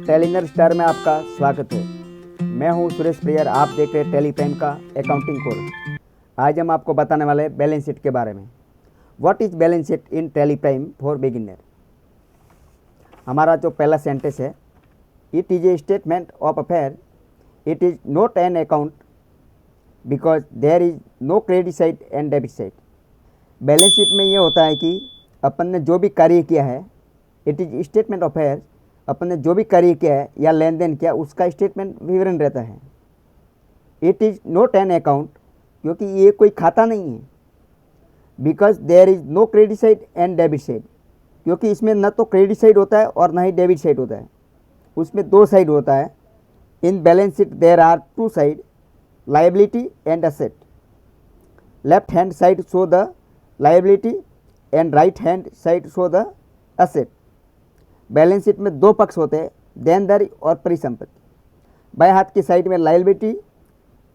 टेलीनर star में आपका स्वागत है। मैं हूं सुरेश प्रियर। आप देख रहे हैं टेली प्राइम का अकाउंटिंग कोर्स। आज हम आपको बताने वाले बैलेंस शीट के बारे में। What is balance sheet in Tally Prime for beginner. हमारा जो पहला सेंटेंस है, it is a statement of affair, it is not an account because there is no credit side and debit side. Balance sheet में ये होता है कि अपन ने जो भी कार्य किया है, it is statement of affair, अपन ने जो भी कार्य किया है या लेन देन किया उसका स्टेटमेंट विवरण रहता है। It is not an account, क्योंकि ये कोई खाता नहीं है। Because there is no credit side and debit side, क्योंकि इसमें न तो क्रेडिट साइड होता है और ना ही डेबिट साइड होता है, उसमें दो साइड होता है। In balance sheet there are two side, liability and asset. Left hand side show the liability and right hand side show the asset. Balance sheet में दो पक्ष होते हैं, देनदारी और परिसंपत्ति। बाएं हाथ की साइड में लायबिलिटी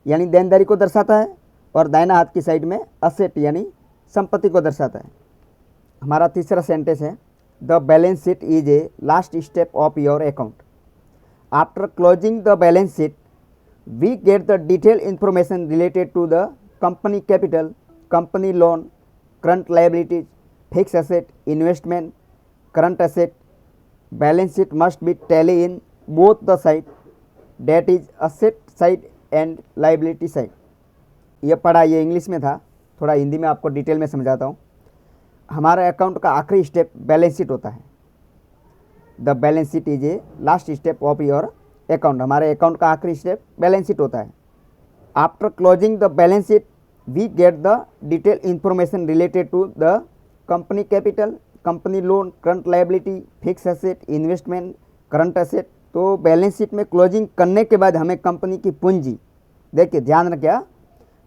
यानी देनदारी को दर्शाता है और दाहिना हाथ की साइड में असेट यानी संपत्ति को दर्शाता है। हमारा तीसरा सेंटेंस है, the balance sheet is a last step of your account. After closing the balance sheet we get the detail information related to the company capital, company loan, current liabilities, fix asset, investment, current asset. Balance sheet must be tally in both the side, that is asset side and liability side। ये पढ़ा, ये English में था, थोड़ा हिंदी में आपको detail में समझाता हूँ। हमारा अकाउंट का आखिरी स्टेप बैलेंस शीट होता है। The balance sheet is a last step of your account. हमारे अकाउंट का आखिरी स्टेप बैलेंस शीट होता है। After closing the balance sheet we get the detail information related to the company capital, company loan, current liability, fix asset, investment, current asset. तो balance sheet में closing करने के बाद हमें कंपनी की पूंजी, देखिए ध्यान रखिए,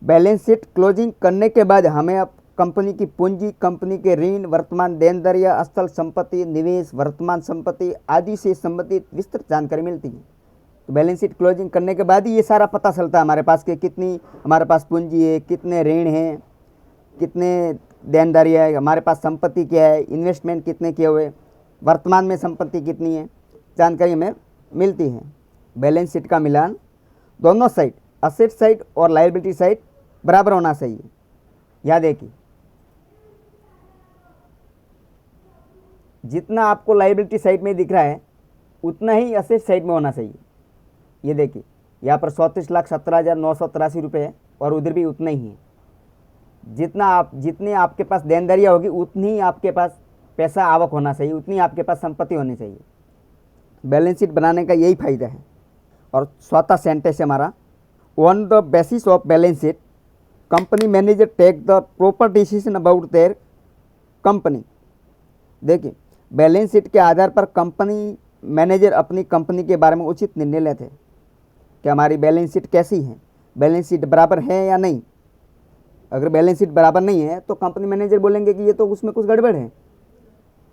बैलेंस शीट क्लोजिंग करने के बाद हमें अब कंपनी की पूंजी, कंपनी के ऋण, वर्तमान देनदारियां, अचल संपत्ति, निवेश, वर्तमान संपत्ति आदि से संबंधित विस्तृत जानकारी मिलती है। तो बैलेंस शीट क्लोजिंग करने के बाद ही ये सारा पता चलता है हमारे पास कि कितनी हमारे पास पूंजी है, कितने ऋण हैं, कितने देनदारी है, हमारे पास संपत्ति क्या है, इन्वेस्टमेंट कितने किए हुए, वर्तमान में संपत्ति कितनी है, जानकारी हमें मिलती है। बैलेंस शीट का मिलान दोनों साइड, असेट साइड और लायबिलिटी साइड बराबर होना चाहिए। याद देखिए, जितना आपको लायबिलिटी साइड में दिख रहा है उतना ही असेट साइड में होना चाहिए। ये देखिए, यहाँ पर 34,17,983 रुपये है और उधर भी उतना ही है। जितने आपके पास देनदारियाँ होगी उतनी ही आपके पास पैसा आवक होना चाहिए, उतनी आपके पास संपत्ति होनी चाहिए। बैलेंस शीट बनाने का यही फायदा है। और चौथा सेंटेंस है हमारा, on the basis of balance sheet company manager take the proper decision about their company. देखिए, बैलेंस शीट के आधार पर कंपनी मैनेजर अपनी कंपनी के बारे में उचित निर्णय लेते हैं कि हमारी बैलेंस शीट कैसी है, बैलेंस शीट बराबर है या नहीं। अगर बैलेंस शीट बराबर नहीं है तो कंपनी मैनेजर बोलेंगे कि ये तो उसमें कुछ गड़बड़ है।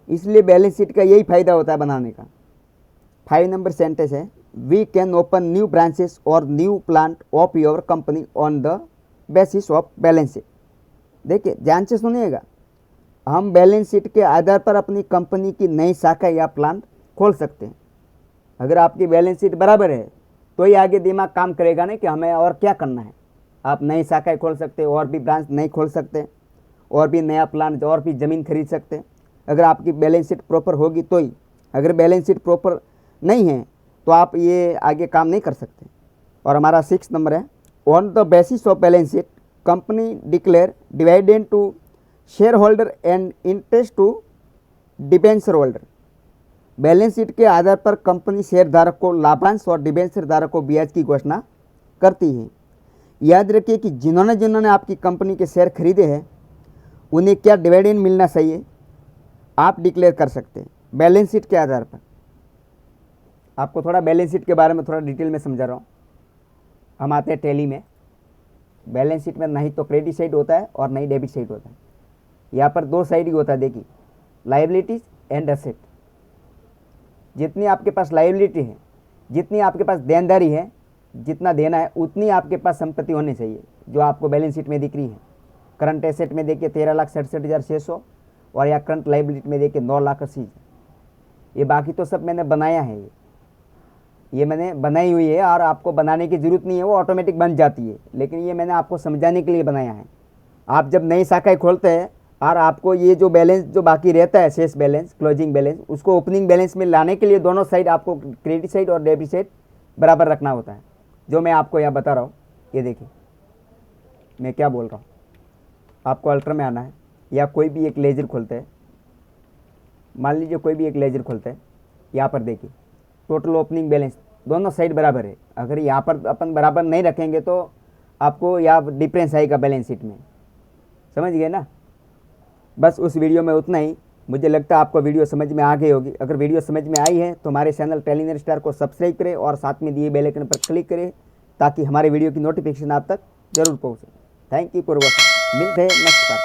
इसलिए बैलेंस शीट का यही फायदा होता है बनाने का। 5 नंबर सेंटेंस है, we can open new branches और new plant of your company on the basis of balance sheet. देखिए ध्यान से सुनिएगा, हम बैलेंस शीट के आधार पर अपनी कंपनी की नई शाखा या प्लांट खोल सकते हैं। अगर आपकी बैलेंस शीट बराबर है तो ही आगे दिमाग काम करेगा नहीं कि हमें और क्या करना है। आप नई शाखाएँ खोल सकते हैं, और भी ब्रांच नई खोल सकते हैं, और भी नया प्लान, और भी ज़मीन खरीद सकते हैं। अगर आपकी बैलेंस शीट प्रॉपर होगी तो ही। अगर बैलेंस शीट प्रॉपर नहीं है तो आप ये आगे काम नहीं कर सकते। और हमारा 6 नंबर है, on the basis of balance sheet company declare dividend to share holder and interest to debenture holder. Balance sheet के आधार पर कंपनी शेयरधारक को लाभांश और डिबेंचर धारक को ब्याज की घोषणा करती है। याद रखिए कि जिन्होंने आपकी कंपनी के शेयर खरीदे हैं उन्हें क्या डिविडेंड मिलना चाहिए आप डिक्लेयर कर सकते हैं बैलेंस शीट के आधार पर। आपको थोड़ा बैलेंस शीट के बारे में थोड़ा डिटेल में समझा रहा हूँ। हम आते हैं टैली में। बैलेंस शीट में नहीं तो क्रेडिट साइड होता है और नहीं डेबिट साइड होता है। यहाँ पर दो साइड ही होता है। देखिए, लायबिलिटीज एंड एसेट। जितनी आपके पास लायबिलिटी है, जितनी आपके पास देनदारी है, जितना देना है उतनी आपके पास संपत्ति होनी चाहिए जो आपको बैलेंस शीट में दिख रही है। करंट एसेट में देखिए 13,67,600 और या करंट लायबिलिटी में देखिए 9,80,000। ये बाकी तो सब मैंने बनाया है। ये मैंने बनाई हुई है और आपको बनाने की ज़रूरत नहीं है, वो ऑटोमेटिक बन जाती है, लेकिन ये मैंने आपको समझाने के लिए बनाया है। आप जब नई शाखाएँ खोलते हैं और आपको ये जो बैलेंस जो बाकी रहता है, शेष बैलेंस, क्लोजिंग बैलेंस, उसको ओपनिंग बैलेंस में लाने के लिए दोनों साइड आपको क्रेडिट साइड और डेबिट साइड बराबर रखना होता है, जो मैं आपको यहाँ बता रहा हूँ। ये देखिए मैं क्या बोल रहा हूँ। आपको अल्टर में आना है या कोई भी एक लेजर खोलते हैं, मान लीजिए कोई भी एक लेजर खोलते हैं, यहाँ पर देखिए टोटल ओपनिंग बैलेंस दोनों साइड बराबर है। अगर यहाँ पर अपन बराबर नहीं रखेंगे तो आपको यहाँ डिफरेंस आएगा बैलेंस शीट में, समझ गए ना। बस उस वीडियो में उतना ही। मुझे लगता है आपको वीडियो समझ में आ गई होगी। अगर वीडियो समझ में आई है तो हमारे चैनल टेलीनर स्टार को सब्सक्राइब करें और साथ में दिए बेल आइकन पर क्लिक करें ताकि हमारे वीडियो की नोटिफिकेशन आप तक जरूर पहुँचे। Thank you for watching. मिलते हैं नेक्स्ट पार्ट।